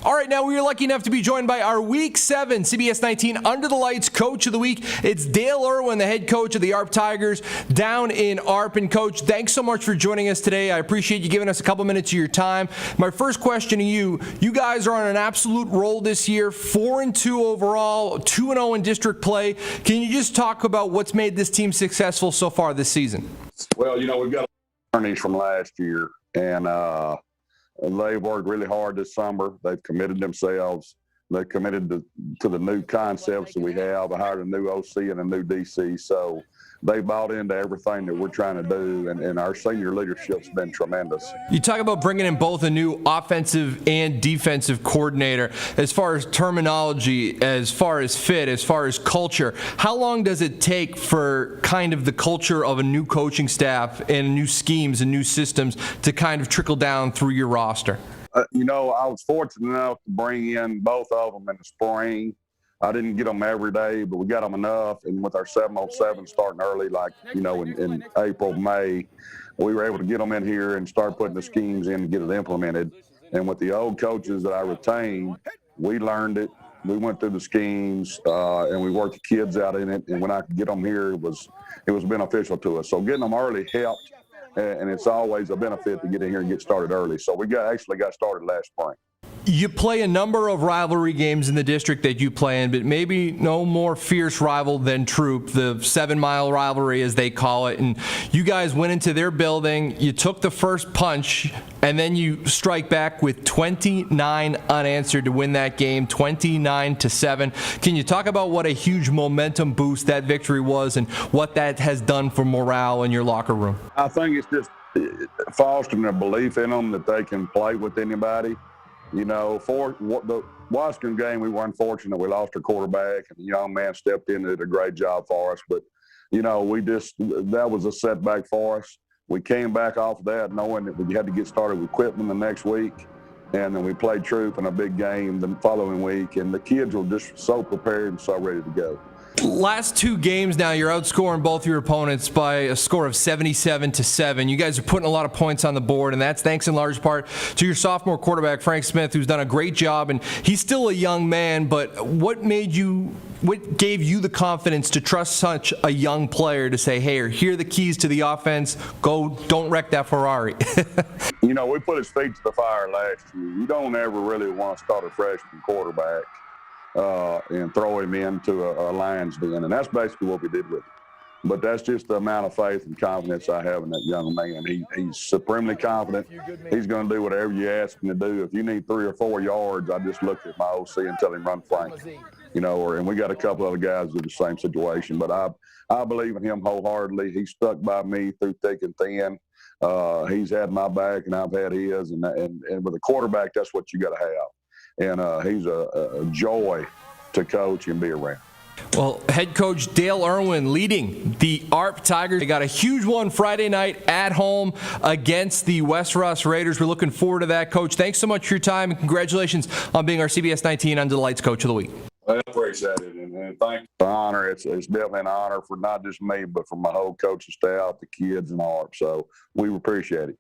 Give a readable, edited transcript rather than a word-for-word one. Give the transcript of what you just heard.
All right, now we are lucky enough to be joined by our Week 7 CBS 19 Under the Lights Coach of the Week. It's Dale Irwin, the head coach of the ARP Tigers down in ARP. And Coach, thanks so much for joining us today. I appreciate you giving us a couple minutes of your time. My first question to you guys are on an absolute roll this year, 4-2 overall, 2-0 in district play. Can you just talk about what's made this team successful so far this season? Well, we've got learnings from last year, and they've worked really hard this summer. They've committed themselves. They've committed to the new concepts that we have. I hired a new OC and a new DC. So they bought into everything that we're trying to do, and our senior leadership's been tremendous. You talk about bringing in both a new offensive and defensive coordinator. As far as terminology, as far as fit, as far as culture, how long does it take for kind of the culture of a new coaching staff and new schemes and new systems to kind of trickle down through your roster? I was fortunate enough to bring in both of them in the spring. I didn't get them every day, but we got them enough. And with our 707 starting early, in April, May, we were able to get them in here and start putting the schemes in and get it implemented. And with the old coaches that I retained, we learned it. We went through the schemes, and we worked the kids out in it. And when I could get them here, it was beneficial to us. So getting them early helped, and it's always a benefit to get in here and get started early. So we actually got started last spring. You play a number of rivalry games in the district that you play in, but maybe no more fierce rival than Troop, the 7-mile rivalry as they call it. And you guys went into their building, you took the first punch, and then you strike back with 29 unanswered to win that game, 29-7. Can you talk about what a huge momentum boost that victory was and what that has done for morale in your locker room? I think it's just fostering a belief in them that they can play with anybody. For the Washington game, we were unfortunate. We lost our quarterback, and the young man stepped in and did a great job for us. But, that was a setback for us. We came back off of that knowing that we had to get started with Quitman the next week. And then we played Troop in a big game the following week. And the kids were just so prepared and so ready to go. Last two games now, you're outscoring both your opponents by a score of 77-7. You guys are putting a lot of points on the board, and that's thanks in large part to your sophomore quarterback, Frank Smith, who's done a great job. And he's still a young man, but what gave you the confidence to trust such a young player to say, hey, here are the keys to the offense, go, don't wreck that Ferrari? We put his feet to the fire last year. You don't ever really want to start a freshman quarterback and throw him into a lion's den. And that's basically what we did with him. But that's just the amount of faith and confidence I have in that young man. He's supremely confident. He's going to do whatever you ask him to do. If you need 3 or 4 yards, I just look at my OC and tell him run flank. And we got a couple other guys in the same situation. But I believe in him wholeheartedly. He's stuck by me through thick and thin. He's had my back, and I've had his. And with a quarterback, that's what you got to have. And he's a joy to coach and be around. Well, head coach Dale Irwin leading the ARP Tigers. They got a huge one Friday night at home against the West Ross Raiders. We're looking forward to that, Coach. Thanks so much for your time, and congratulations on being our CBS 19 Under the Lights Coach of the Week. I appreciate it, and thank you. The honor. It's definitely an honor for not just me, but for my whole coaching staff, the kids, and ARP. So we appreciate it.